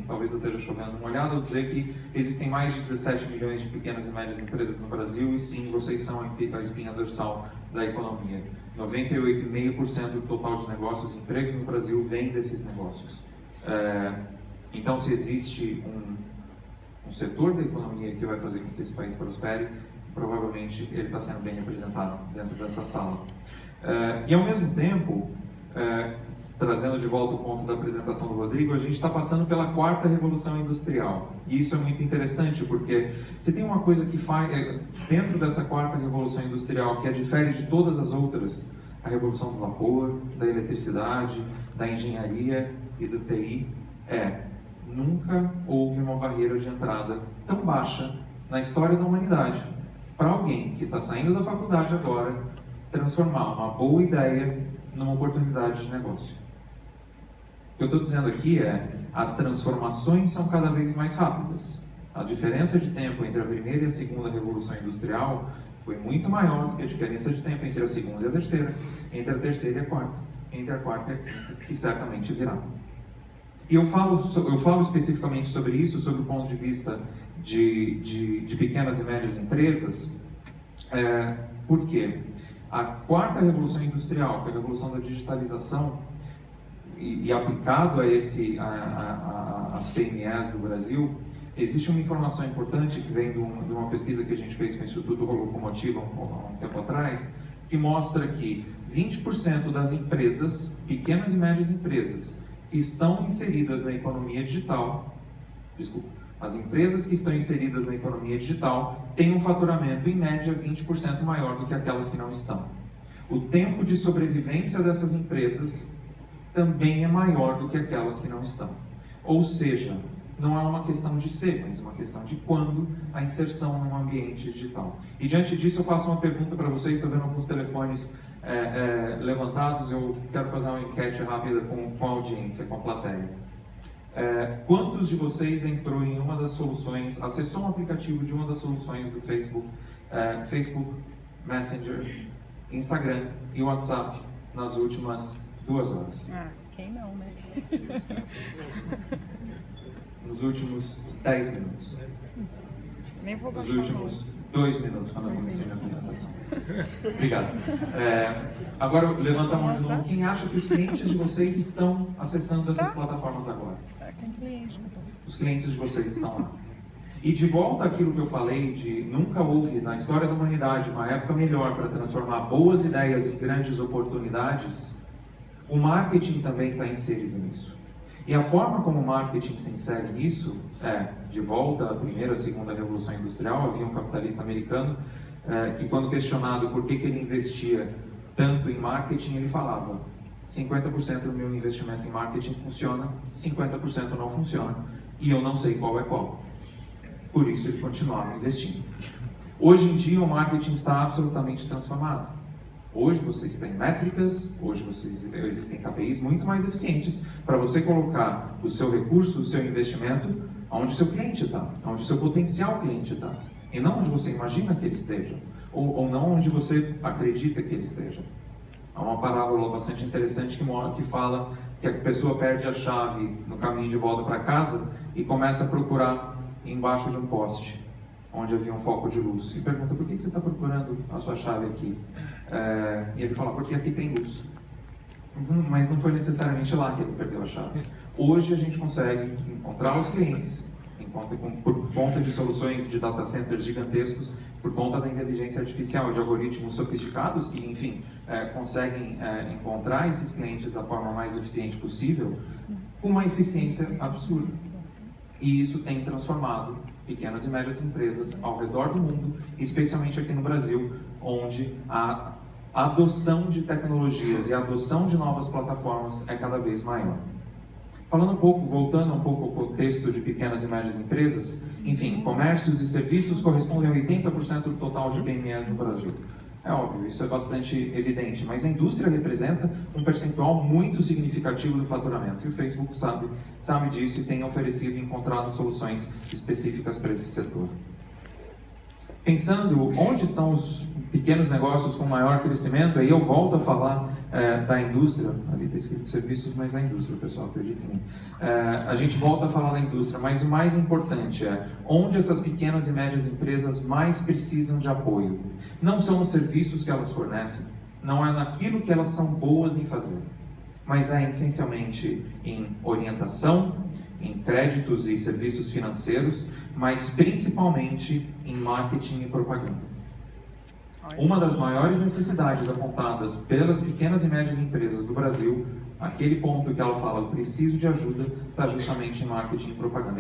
talvez eu esteja chovendo uma olhada, ao dizer que existem mais de 17 milhões de pequenas e médias empresas no Brasil e sim, vocês são a espinha dorsal da economia. 98,5% do total de negócios e empregos no Brasil vem desses negócios. Então, se existe um setor da economia que vai fazer com que esse país prospere, provavelmente ele está sendo bem representado dentro dessa sala. E ao mesmo tempo, trazendo de volta o ponto da apresentação do Rodrigo, a gente está passando pela quarta revolução industrial. E isso é muito interessante, porque se tem uma coisa que faz, dentro dessa quarta revolução industrial, que difere de todas as outras, a revolução do vapor, da eletricidade, da engenharia e do TI, nunca houve uma barreira de entrada tão baixa na história da humanidade para alguém que está saindo da faculdade agora transformar uma boa ideia numa oportunidade de negócio. O que eu estou dizendo aqui as transformações são cada vez mais rápidas. A diferença de tempo entre a primeira e a segunda revolução industrial foi muito maior do que a diferença de tempo entre a segunda e a terceira, entre a terceira e a quarta, entre a quarta e a quinta, e certamente virá. E eu falo especificamente sobre isso, sobre o ponto de vista de pequenas e médias empresas, porque a quarta revolução industrial, que é a revolução da digitalização, e aplicado às PMEs do Brasil, existe uma informação importante que vem de uma pesquisa que a gente fez com o Instituto Locomotiva há um tempo atrás, que mostra que 20% das empresas, pequenas e médias empresas, que estão inseridas na economia digital, as empresas que estão inseridas na economia digital têm um faturamento em média 20% maior do que aquelas que não estão. O tempo de sobrevivência dessas empresas também é maior do que aquelas que não estão. Ou seja, não é uma questão de ser, mas uma questão de quando a inserção num ambiente digital. E diante disso eu faço uma pergunta para vocês, estou vendo alguns telefones levantados, eu quero fazer uma enquete rápida com a audiência, com a plateia. Quantos de vocês entrou em uma das soluções, acessou um aplicativo de uma das soluções do Facebook, Facebook, Messenger, Instagram e WhatsApp nas últimas 2 horas? Quem não, né? Nos últimos 10 minutos. Nem vou Nos últimos 2 minutos, quando eu comecei minha apresentação. Obrigado. Agora, levanta a mão de novo. Quem acha que os clientes de vocês estão acessando essas plataformas agora? Os clientes de vocês estão lá. E de volta àquilo que eu falei de nunca houve na história da humanidade uma época melhor para transformar boas ideias em grandes oportunidades, o marketing também está inserido nisso. E a forma como o marketing se insere nisso de volta à primeira, segunda revolução industrial. Havia um capitalista americano que, quando questionado por que ele investia tanto em marketing, ele falava: 50% do meu investimento em marketing funciona, 50% não funciona, e eu não sei qual é qual. Por isso ele continuava investindo. Hoje em dia o marketing está absolutamente transformado. Hoje vocês têm métricas, hoje existem KPIs muito mais eficientes para você colocar o seu recurso, o seu investimento, onde o seu cliente está, onde o seu potencial cliente está, e não onde você imagina que ele esteja, ou não onde você acredita que ele esteja. Há uma parábola bastante interessante que fala que a pessoa perde a chave no caminho de volta para casa e começa a procurar embaixo de um poste, onde havia um foco de luz, e pergunta: por que você está procurando a sua chave aqui? E ele fala: porque aqui tem luz. Mas não foi necessariamente lá que ele perdeu a chave. Hoje a gente consegue encontrar os clientes, por conta de soluções de data centers gigantescos, por conta da inteligência artificial, de algoritmos sofisticados que, enfim, conseguem encontrar esses clientes da forma mais eficiente possível, com uma eficiência absurda. E isso tem transformado pequenas e médias empresas ao redor do mundo, especialmente aqui no Brasil, onde a adoção de tecnologias e a adoção de novas plataformas é cada vez maior. Voltando um pouco ao contexto de pequenas e médias empresas, enfim, comércios e serviços correspondem a 80% do total de PMEs no Brasil. É óbvio, isso é bastante evidente, mas a indústria representa um percentual muito significativo do faturamento, e o Facebook sabe disso e tem oferecido e encontrado soluções específicas para esse setor. Pensando onde estão os pequenos negócios com maior crescimento, aí eu volto a falar da indústria, ali está escrito serviços, mas é a indústria, pessoal, acredita em mim. A gente volta a falar da indústria, mas o mais importante é onde essas pequenas e médias empresas mais precisam de apoio. Não são os serviços que elas fornecem, não é naquilo que elas são boas em fazer, mas é essencialmente em orientação, em créditos e serviços financeiros, mas principalmente em marketing e propaganda. Uma das maiores necessidades apontadas pelas pequenas e médias empresas do Brasil, aquele ponto que ela fala, eu preciso de ajuda, está justamente em marketing e propaganda.